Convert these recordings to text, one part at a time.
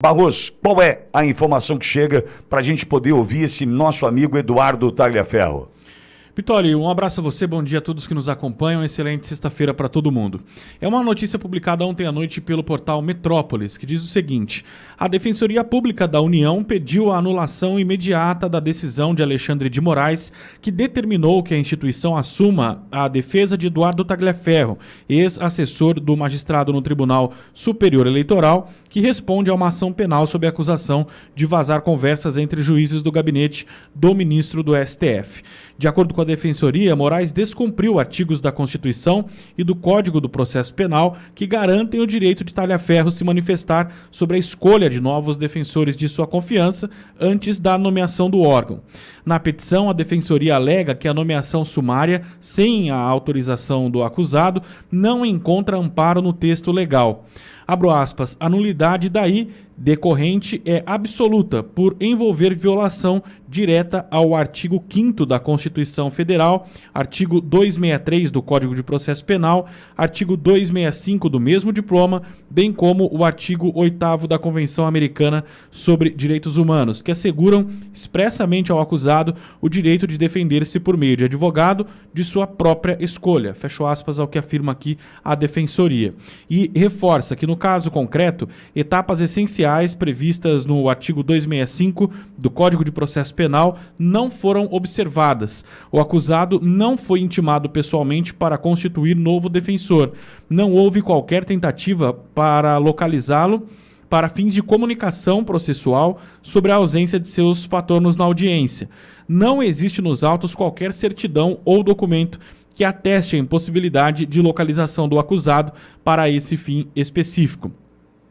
Barros, qual é a informação que chega para a gente poder ouvir esse nosso amigo Eduardo Tagliaferro? Pitoli, um abraço a você, bom dia a todos que nos acompanham, excelente sexta-feira para todo mundo. É uma notícia publicada ontem à noite pelo portal Metrópolis, que diz o seguinte: a Defensoria Pública da União pediu a anulação imediata da decisão de Alexandre de Moraes, que determinou que a instituição assuma a defesa de Eduardo Tagliaferro, ex-assessor do magistrado no Tribunal Superior Eleitoral, que responde a uma ação penal sob a acusação de vazar conversas entre juízes do gabinete do ministro do STF. De acordo com a Defensoria, Moraes descumpriu artigos da Constituição e do Código do Processo Penal que garantem o direito de Tagliaferro se manifestar sobre a escolha de novos defensores de sua confiança antes da nomeação do órgão. Na petição, a Defensoria alega que a nomeação sumária, sem a autorização do acusado, não encontra amparo no texto legal. Abro aspas, a nulidade daí decorrente é absoluta por envolver violação direta ao artigo 5º da Constituição Federal, artigo 263 do Código de Processo Penal, artigo 265 do mesmo diploma, bem como o artigo 8º da Convenção Americana sobre Direitos Humanos, que asseguram expressamente ao acusado o direito de defender-se por meio de advogado de sua própria escolha. Fecho aspas ao que afirma aqui a Defensoria. E reforça que, no caso concreto, etapas essenciais previstas no artigo 265 do Código de Processo Penal não foram observadas. O acusado não foi intimado pessoalmente para constituir novo defensor. Não houve qualquer tentativa para localizá-lo para fins de comunicação processual sobre a ausência de seus patronos na audiência. Não existe nos autos qualquer certidão ou documento que ateste a impossibilidade de localização do acusado para esse fim específico.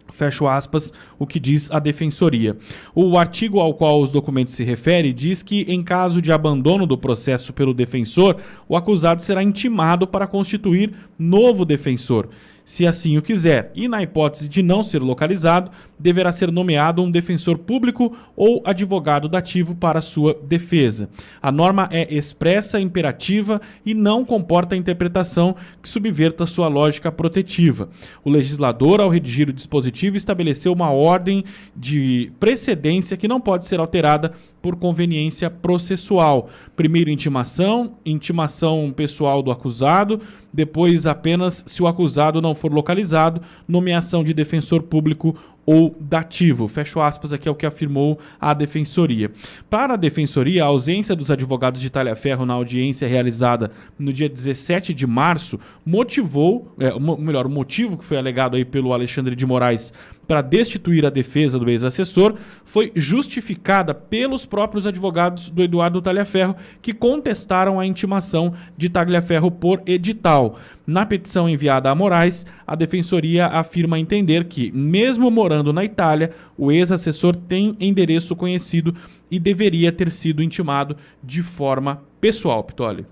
Fecho aspas, o que diz a Defensoria. O artigo ao qual os documentos se referem diz que, em caso de abandono do processo pelo defensor, o acusado será intimado para constituir novo defensor, se assim o quiser, e na hipótese de não ser localizado, deverá ser nomeado um defensor público ou advogado dativo para sua defesa. A norma é expressa, imperativa e não comporta interpretação que subverta sua lógica protetiva. O legislador, ao redigir o dispositivo, estabeleceu uma ordem de precedência que não pode ser alterada por conveniência processual. Primeiro intimação pessoal do acusado, depois apenas se o acusado não for localizado, nomeação de defensor público ou dativo. Fecho aspas aqui é o que afirmou a Defensoria. Para a Defensoria, a ausência dos advogados de Tagliaferro na audiência realizada no dia 17 de março motivou, o motivo que foi alegado aí pelo Alexandre de Moraes para destituir a defesa do ex-assessor foi justificada pelos próprios advogados do Eduardo Tagliaferro, que contestaram a intimação de Tagliaferro por edital. Na petição enviada a Moraes, a Defensoria afirma entender que, mesmo morando na Itália, o ex-assessor tem endereço conhecido e deveria ter sido intimado de forma pessoal. Pitoli.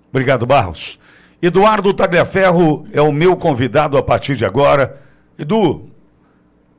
Obrigado, Barros. Eduardo Tagliaferro é o meu convidado a partir de agora. Edu,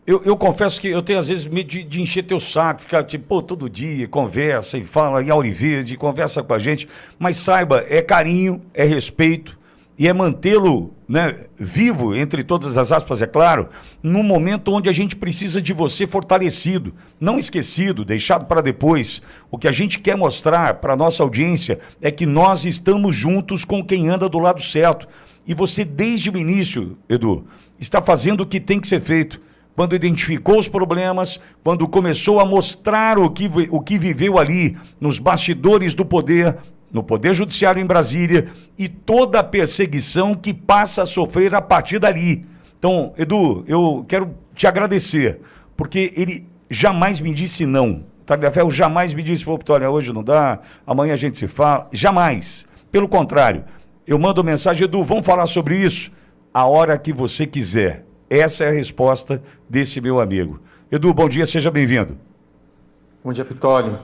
eu confesso que eu tenho às vezes medo de encher teu saco, ficar tipo, todo dia, conversa e fala em Auri Verde, conversa com a gente, mas saiba, é carinho, é respeito e é mantê-lo, né, vivo, entre todas as aspas, é claro, num momento onde a gente precisa de você fortalecido, não esquecido, deixado para depois. O que a gente quer mostrar para a nossa audiência é que nós estamos juntos com quem anda do lado certo. E você, desde o início, Edu, está fazendo o que tem que ser feito. Quando identificou os problemas, quando começou a mostrar o que viveu ali nos bastidores do poder, no Poder Judiciário em Brasília, e toda a perseguição que passa a sofrer a partir dali. Então, Edu, eu quero te agradecer, porque ele jamais me disse não. Tagliaferro jamais me disse, olha, hoje não dá, amanhã a gente se fala. Jamais. Pelo contrário, eu mando mensagem, Edu, vamos falar sobre isso a hora que você quiser. Essa é a resposta desse meu amigo. Edu, bom dia, seja bem-vindo. Bom dia, Pitoli.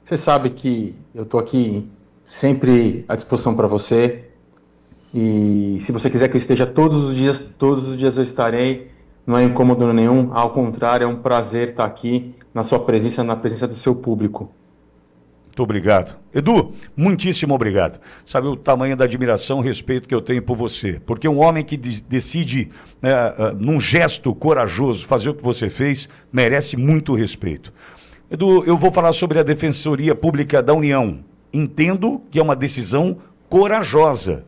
Você sabe que eu estou aqui sempre à disposição para você. E se você quiser que eu esteja todos os dias eu estarei. Não é incômodo nenhum, ao contrário, é um prazer estar aqui na sua presença, na presença do seu público. Muito obrigado. Edu, muitíssimo obrigado. Sabe o tamanho da admiração, respeito que eu tenho por você. Porque um homem que decide, num gesto corajoso, fazer o que você fez, merece muito respeito. Edu, eu vou falar sobre a Defensoria Pública da União. Entendo que é uma decisão corajosa.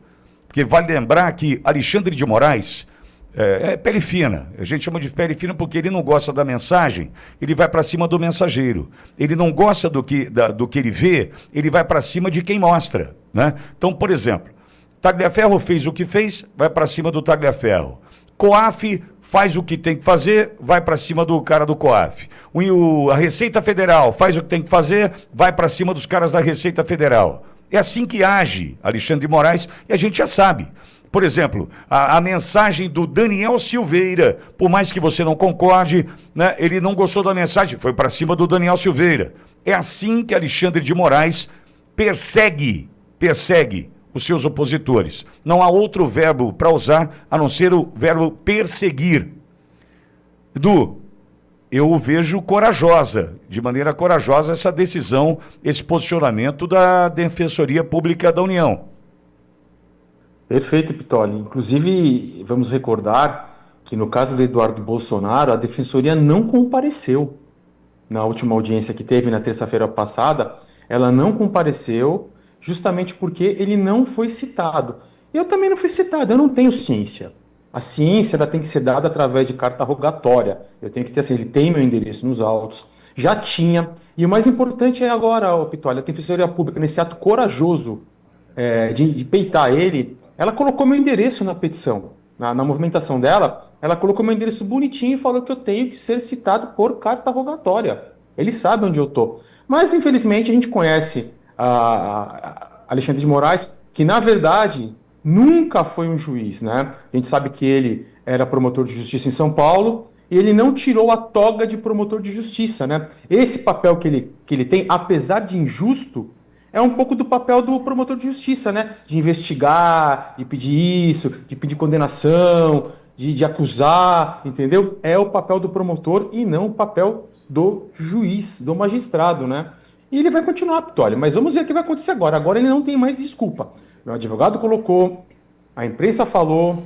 Porque vale lembrar que Alexandre de Moraes é pele fina. A gente chama de pele fina porque ele não gosta da mensagem, ele vai para cima do mensageiro. Ele não gosta do que ele vê, ele vai para cima de quem mostra, né? Então, por exemplo, Tagliaferro fez o que fez, vai para cima do Tagliaferro. COAF faz o que tem que fazer, vai para cima do cara do COAF. A Receita Federal faz o que tem que fazer, vai para cima dos caras da Receita Federal. É assim que age Alexandre de Moraes e a gente já sabe. Por exemplo, a mensagem do Daniel Silveira, por mais que você não concorde, né, ele não gostou da mensagem, foi para cima do Daniel Silveira. É assim que Alexandre de Moraes persegue os seus opositores. Não há outro verbo para usar a não ser o verbo perseguir. Edu, eu vejo de maneira corajosa essa decisão, esse posicionamento da Defensoria Pública da União. Perfeito, Pitoli. Inclusive, vamos recordar que no caso do Eduardo Bolsonaro, a Defensoria não compareceu na última audiência que teve na terça-feira passada. Ela não compareceu justamente porque ele não foi citado. Eu também não fui citado, eu não tenho ciência. A ciência ela tem que ser dada através de carta rogatória. Eu tenho que ter assim, ele tem meu endereço nos autos, já tinha. E o mais importante é agora, Pitoli, a Defensoria Pública, nesse ato corajoso de peitar ele, ela colocou meu endereço na petição. Na movimentação dela, ela colocou meu endereço bonitinho e falou que eu tenho que ser citado por carta rogatória. Ele sabe onde eu estou. Mas, infelizmente, a gente conhece a Alexandre de Moraes, que, na verdade, nunca foi um juiz, né? A gente sabe que ele era promotor de justiça em São Paulo e ele não tirou a toga de promotor de justiça, né? Esse papel que ele tem, apesar de injusto, é um pouco do papel do promotor de justiça, né? De investigar, de pedir isso, de pedir condenação, de acusar, entendeu? É o papel do promotor e não o papel do juiz, do magistrado, né? E ele vai continuar, Pitoli, mas vamos ver o que vai acontecer agora. Agora ele não tem mais desculpa. Meu advogado colocou, a imprensa falou,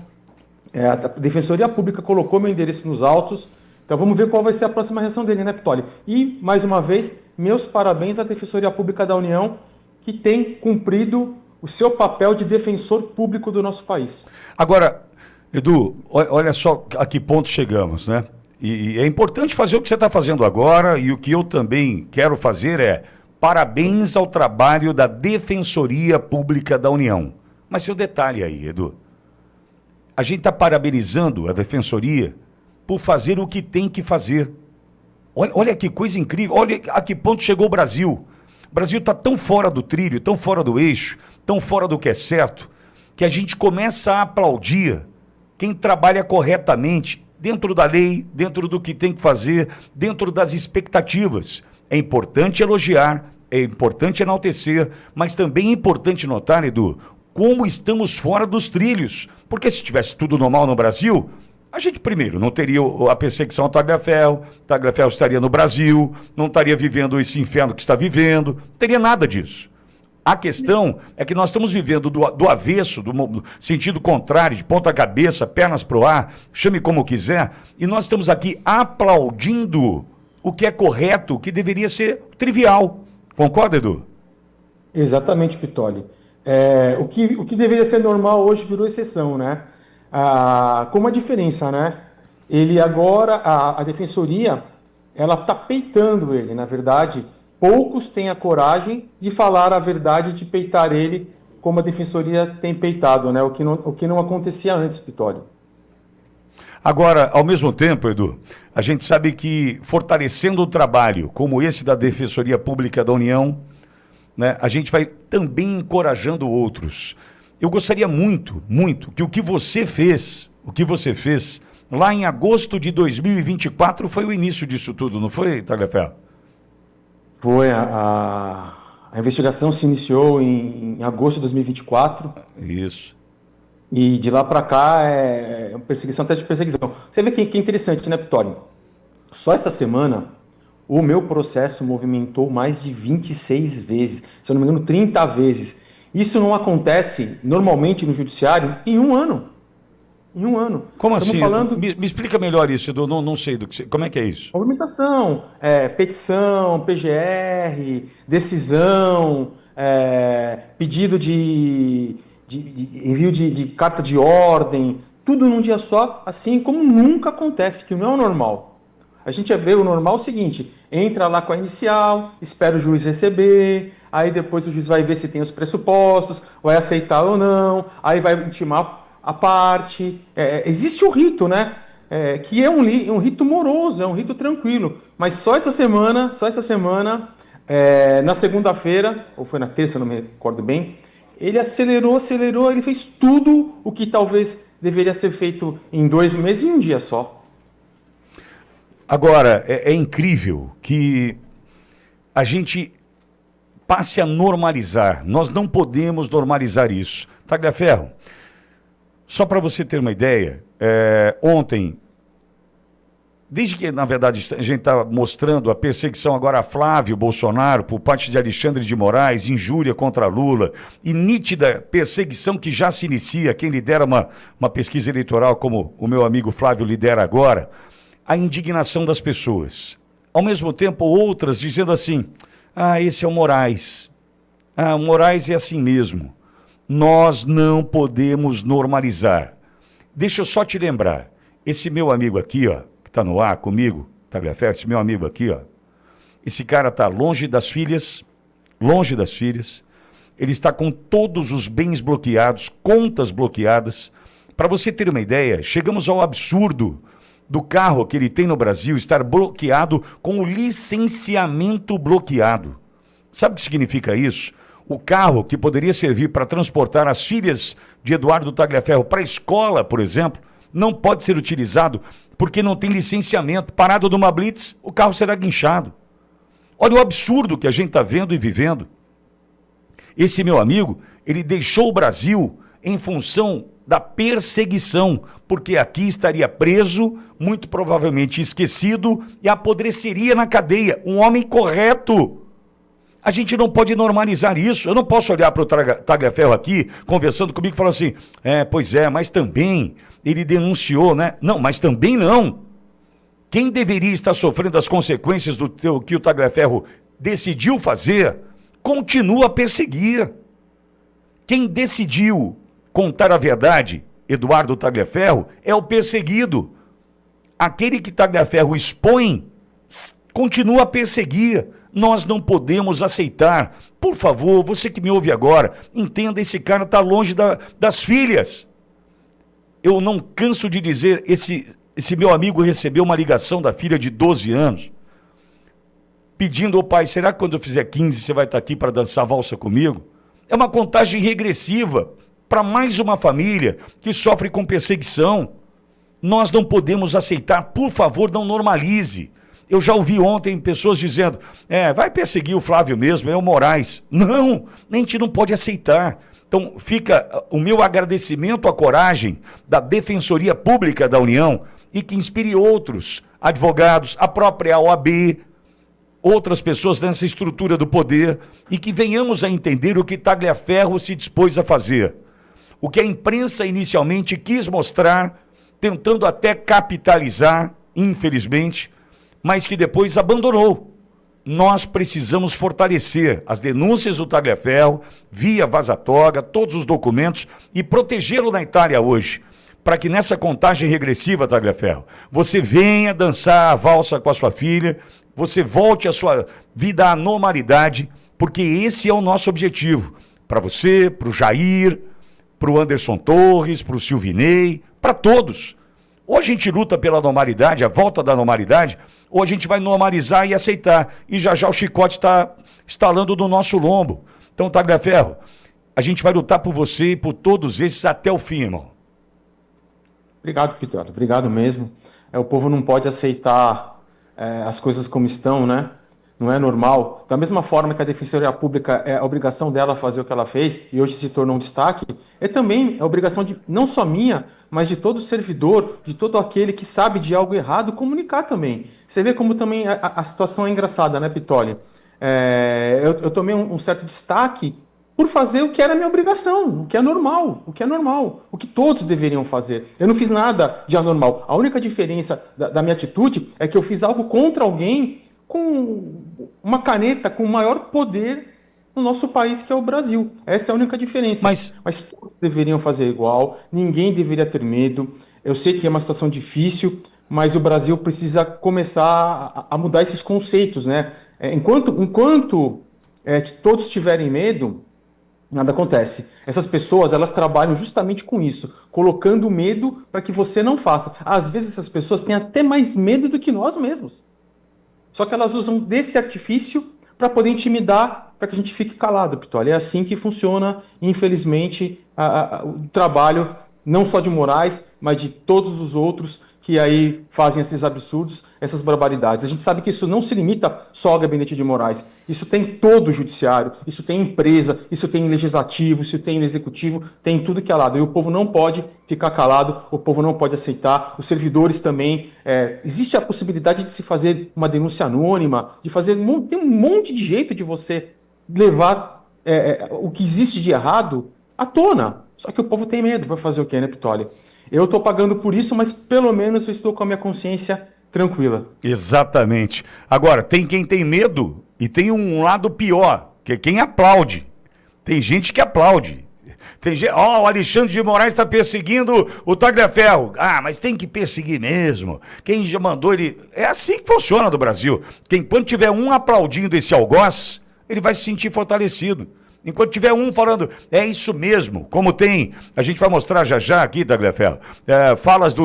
a Defensoria Pública colocou meu endereço nos autos. Então vamos ver qual vai ser a próxima reação dele, né, Pitoli? E, mais uma vez, meus parabéns à Defensoria Pública da União, que tem cumprido o seu papel de defensor público do nosso país. Agora, Edu, olha só a que ponto chegamos, né? E é importante fazer o que você está fazendo agora, e o que eu também quero fazer é parabéns ao trabalho da Defensoria Pública da União. Mas tem um detalhe aí, Edu. A gente está parabenizando a Defensoria por fazer o que tem que fazer. Olha que coisa incrível, olha a que ponto chegou o Brasil. O Brasil está tão fora do trilho, tão fora do eixo, tão fora do que é certo, que a gente começa a aplaudir quem trabalha corretamente, dentro da lei, dentro do que tem que fazer, dentro das expectativas. É importante elogiar, é importante enaltecer, mas também é importante notar, Edu, como estamos fora dos trilhos. Porque se tivesse tudo normal no Brasil, a gente, primeiro, não teria a perseguição ao Tagliaferro estaria no Brasil, não estaria vivendo esse inferno que está vivendo, não teria nada disso. A questão é que nós estamos vivendo do avesso, do sentido contrário, de ponta cabeça, pernas para o ar, chame como quiser, e nós estamos aqui aplaudindo o que é correto, o que deveria ser trivial. Concorda, Edu? Exatamente, Pitoli. O que deveria ser normal hoje virou exceção, né? Com uma diferença, né? Ele agora, a Defensoria, ela está peitando ele, na verdade. Poucos têm a coragem de falar a verdade, de peitar ele, como a Defensoria tem peitado, né? O que não acontecia antes, Pitoli. Agora, ao mesmo tempo, Edu, a gente sabe que fortalecendo o trabalho como esse da Defensoria Pública da União, né, a gente vai também encorajando outros. Eu gostaria muito, muito, que o que você fez lá em agosto de 2024 foi o início disso tudo, não foi, Tagliaferro? Foi, a investigação se iniciou em agosto de 2024. Isso. E de lá para cá perseguição atrás de perseguição. Você vê que é interessante, né, Pitoli? Só essa semana, O meu processo movimentou mais de 26 vezes, se eu não me engano, 30 vezes. Isso não acontece normalmente no judiciário em um ano. Em um ano. Como Estamos assim? falando Me explica melhor isso, Edu. Não sei como é que é isso. movimentação, petição, PGR, decisão, pedido de envio de carta de ordem, tudo num dia só, assim como nunca acontece, que não é o normal. A gente vê o normal é o seguinte, entra lá com a inicial, espera o juiz receber, aí depois o juiz vai ver se tem os pressupostos, vai aceitar ou não, aí vai intimar a parte. Existe o rito, né? Que é um rito moroso, é um rito tranquilo. Mas só essa semana, na segunda-feira, ou foi na terça, eu não me recordo bem, ele acelerou, ele fez tudo o que talvez deveria ser feito em 2 meses e um dia só. Agora, é incrível que a gente passe a normalizar. Nós não podemos normalizar isso. Tagliaferro, só para você ter uma ideia, ontem, desde que, na verdade, a gente está mostrando a perseguição agora a Flávio Bolsonaro por parte de Alexandre de Moraes, injúria contra Lula, e nítida perseguição que já se inicia, quem lidera uma pesquisa eleitoral como o meu amigo Flávio lidera agora, a indignação das pessoas. Ao mesmo tempo, outras dizendo assim, esse é o Moraes. O Moraes é assim mesmo. Nós não podemos normalizar. Deixa eu só te lembrar, esse meu amigo aqui, ó, que está no ar comigo, Tagliaferro, esse meu amigo aqui, ó, esse cara está longe das filhas, ele está com todos os bens bloqueados, contas bloqueadas. Para você ter uma ideia, chegamos ao absurdo do carro que ele tem no Brasil estar bloqueado com o licenciamento bloqueado. Sabe o que significa isso? O carro que poderia servir para transportar as filhas de Eduardo Tagliaferro para a escola, por exemplo, não pode ser utilizado porque não tem licenciamento. Parado numa blitz, o carro será guinchado. Olha o absurdo que a gente está vendo e vivendo. Esse meu amigo, ele deixou o Brasil em função da perseguição, porque aqui estaria preso, muito provavelmente esquecido e apodreceria na cadeia. Um homem correto. A gente não pode normalizar isso. Eu não posso olhar para o Tagliaferro aqui, conversando comigo, e falar assim, pois é, mas também ele denunciou, né? Não, mas também não. Quem deveria estar sofrendo as consequências do que o Tagliaferro decidiu fazer, continua a perseguir. Quem decidiu contar a verdade, Eduardo Tagliaferro, é o perseguido. Aquele que Tagliaferro expõe, continua a perseguir. Nós não podemos aceitar. Por favor, você que me ouve agora, entenda, esse cara está longe das filhas. Eu não canso de dizer, esse meu amigo recebeu uma ligação da filha de 12 anos, pedindo ao pai, será que quando eu fizer 15 você vai estar aqui para dançar valsa comigo? É uma contagem regressiva para mais uma família que sofre com perseguição. Nós não podemos aceitar, por favor, não normalize. Eu já ouvi ontem pessoas dizendo, vai perseguir o Flávio mesmo, é o Moraes. Não, a gente não pode aceitar. Então fica o meu agradecimento à coragem da Defensoria Pública da União e que inspire outros advogados, a própria OAB, outras pessoas nessa estrutura do poder e que venhamos a entender o que Tagliaferro se dispôs a fazer. O que a imprensa inicialmente quis mostrar, tentando até capitalizar, infelizmente, mas que depois abandonou. Nós precisamos fortalecer as denúncias do Tagliaferro, via Vaza-Toga, todos os documentos e protegê-lo na Itália hoje, para que nessa contagem regressiva, Tagliaferro, você venha dançar a valsa com a sua filha, você volte a sua vida à normalidade, porque esse é o nosso objetivo. Para você, para o Jair, para o Anderson Torres, para o Silvinei, para todos. Ou a gente luta pela normalidade, a volta da normalidade, ou a gente vai normalizar e aceitar. E já já o chicote está estalando no nosso lombo. Então, Tagliaferro, a gente vai lutar por você e por todos esses até o fim, irmão. Obrigado, Pitolo. Obrigado mesmo. O povo não pode aceitar as coisas como estão, né? não é normal. Da mesma forma que a Defensoria Pública é a obrigação dela fazer o que ela fez e hoje se tornou um destaque, é também a obrigação de, não só minha, mas de todo servidor, de todo aquele que sabe de algo errado, comunicar também. Você vê como também a situação é engraçada, né, Pitoli? Eu tomei um certo destaque por fazer o que era minha obrigação, o que é normal, o que todos deveriam fazer. Eu não fiz nada de anormal. A única diferença da minha atitude é que eu fiz algo contra alguém com uma caneta com o maior poder no nosso país, que é o Brasil. Essa é a única diferença. Mas todos deveriam fazer igual, ninguém deveria ter medo. Eu sei que é uma situação difícil, mas o Brasil precisa começar a mudar esses conceitos, né? Enquanto todos tiverem medo, nada acontece. Essas pessoas, elas trabalham justamente com isso, colocando medo para que você não faça. Às vezes essas pessoas têm até mais medo do que nós mesmos. Só que elas usam desse artifício para poder intimidar, para que a gente fique calado, Pitoli. É assim que funciona, infelizmente, o trabalho, não só de Moraes, mas de todos os outros que aí fazem esses absurdos, essas barbaridades. A gente sabe que isso não se limita só ao gabinete de Moraes. Isso tem todo o judiciário, isso tem empresa, isso tem legislativo, isso tem executivo, tem tudo que é lado. E o povo não pode ficar calado, o povo não pode aceitar, os servidores também. Existe a possibilidade de se fazer uma denúncia anônima, de fazer... Tem um monte de jeito de você levar o que existe de errado à tona. Só que o povo tem medo. Vai fazer o quê, né, Pitoli? Eu estou pagando por isso, mas pelo menos eu estou com a minha consciência tranquila. Exatamente. Agora, tem quem tem medo e tem um lado pior, que é quem aplaude. Tem gente que aplaude. Tem gente, o Alexandre de Moraes está perseguindo o Tagliaferro. Mas tem que perseguir mesmo. Quem já mandou ele... É assim que funciona no Brasil. Quando tiver um aplaudindo esse algoz, ele vai se sentir fortalecido. Enquanto tiver um falando, é isso mesmo, como tem, a gente vai mostrar já aqui, Tagliaferro, falas de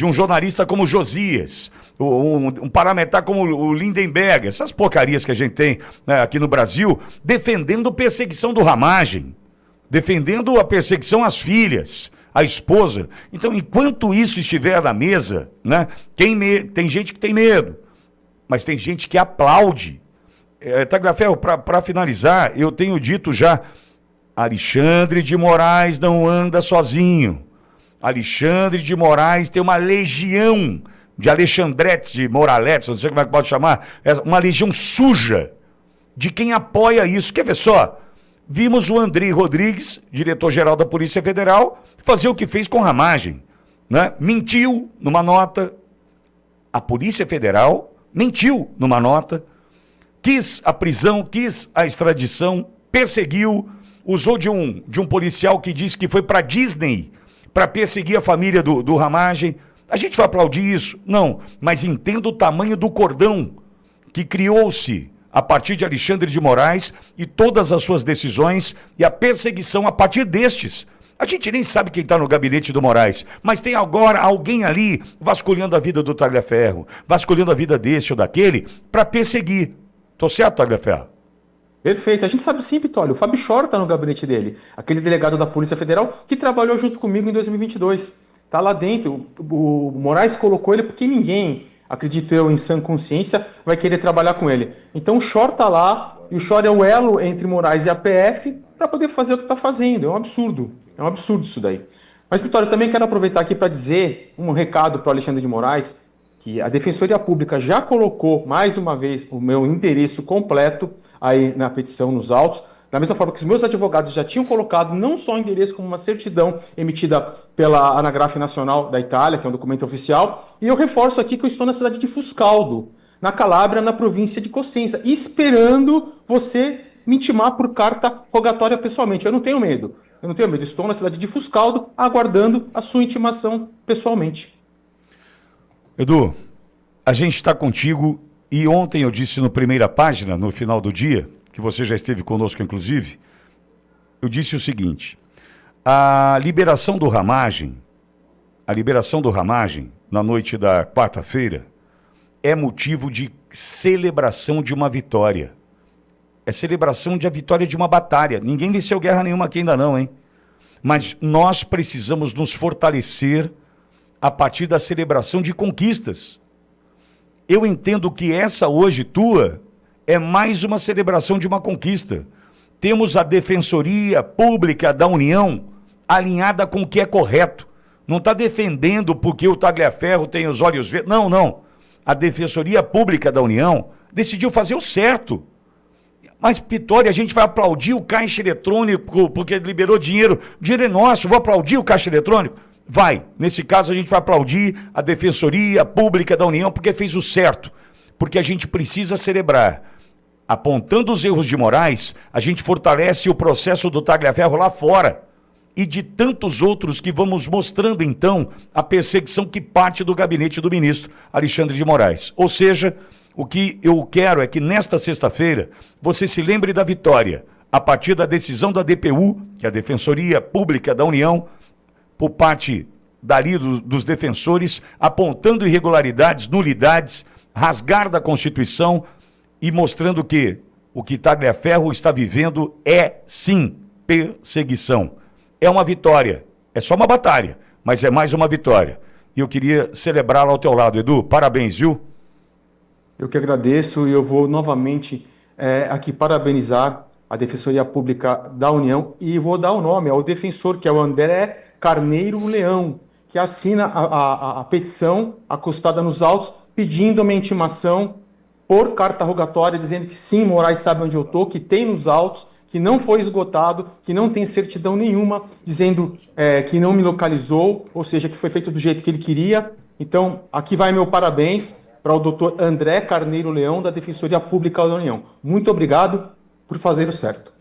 um jornalista como Josias, um parlamentar como o Lindenberg, essas porcarias que a gente tem, né, aqui no Brasil, defendendo perseguição do Ramagem, defendendo a perseguição às filhas, à esposa. Então, enquanto isso estiver na mesa, né, tem gente que tem medo, mas tem gente que aplaude. Tagliaferro, para finalizar, eu tenho dito já, Alexandre de Moraes não anda sozinho. Alexandre de Moraes tem uma legião de Alexandretes, de Moraletes, não sei como é que pode chamar, uma legião suja de quem apoia isso. Quer ver só? Vimos o Andrei Rodrigues, diretor-geral da Polícia Federal, fazer o que fez com Ramagem, né? Mentiu numa nota. A Polícia Federal mentiu numa nota, quis a prisão, quis a extradição, perseguiu, usou de um policial que disse que foi para Disney para perseguir a família do Ramagem. A gente vai aplaudir isso? Não, mas entenda o tamanho do cordão que criou-se a partir de Alexandre de Moraes e todas as suas decisões e a perseguição a partir destes. A gente nem sabe quem está no gabinete do Moraes, mas tem agora alguém ali vasculhando a vida do Tagliaferro, vasculhando a vida desse ou daquele para perseguir. Tô certo, Tagliaferro? Perfeito. A gente sabe sim, Pitoli. O Fábio Chor está no gabinete dele. Aquele delegado da Polícia Federal que trabalhou junto comigo em 2022. Está lá dentro. O Moraes colocou ele porque ninguém, acredito eu, em sã consciência, vai querer trabalhar com ele. Então o Chor está lá e o Chor é o elo entre Moraes e a PF para poder fazer o que está fazendo. É um absurdo. É um absurdo isso daí. Mas, Pitoli, eu também quero aproveitar aqui para dizer um recado para o Alexandre de Moraes, que a Defensoria Pública já colocou, mais uma vez, o meu endereço completo aí na petição, nos autos, da mesma forma que os meus advogados já tinham colocado não só o endereço, como uma certidão emitida pela Anagrafe Nacional da Itália, que é um documento oficial, e eu reforço aqui que eu estou na cidade de Fuscaldo, na Calábria, na província de Cosenza, esperando você me intimar por carta rogatória pessoalmente. Eu não tenho medo, estou na cidade de Fuscaldo, aguardando a sua intimação pessoalmente. Edu, a gente está contigo e ontem eu disse no Primeira Página, no final do dia, que você já esteve conosco inclusive, eu disse o seguinte, a liberação do Ramagem na noite da quarta-feira é motivo de celebração de uma vitória. É celebração de a vitória de uma batalha. Ninguém venceu guerra nenhuma aqui ainda não, hein? Mas nós precisamos nos fortalecer a partir da celebração de conquistas. Eu entendo que essa hoje tua é mais uma celebração de uma conquista. Temos a Defensoria Pública da União alinhada com o que é correto. Não está defendendo porque o Tagliaferro tem os olhos verdes. Não, não. A Defensoria Pública da União decidiu fazer o certo. Mas, Pitória, a gente vai aplaudir o caixa eletrônico porque liberou dinheiro. O dinheiro é nosso, vou aplaudir o caixa eletrônico? Vai. Nesse caso, a gente vai aplaudir a Defensoria Pública da União porque fez o certo. Porque a gente precisa celebrar. Apontando os erros de Moraes, a gente fortalece o processo do Tagliaferro lá fora. E de tantos outros que vamos mostrando, então, a perseguição que parte do gabinete do ministro Alexandre de Moraes. Ou seja, o que eu quero é que nesta sexta-feira você se lembre da vitória, a partir da decisão da DPU, que é a Defensoria Pública da União, por parte dali dos defensores, apontando irregularidades, nulidades, rasgar da Constituição e mostrando que o que Tagliaferro está vivendo é, sim, perseguição. É uma vitória, é só uma batalha, mas é mais uma vitória. E eu queria celebrá-la ao teu lado, Edu. Parabéns, viu? Eu que agradeço e eu vou novamente aqui parabenizar a Defensoria Pública da União e vou dar o nome ao defensor, que é o André Carneiro Leão, que assina a petição acostada nos autos pedindo uma intimação por carta rogatória, dizendo que sim, Moraes sabe onde eu estou, que tem nos autos, que não foi esgotado, que não tem certidão nenhuma, dizendo que não me localizou, ou seja, que foi feito do jeito que ele queria. Então, aqui vai meu parabéns para o doutor André Carneiro Leão, da Defensoria Pública da União. Muito obrigado por fazer o certo.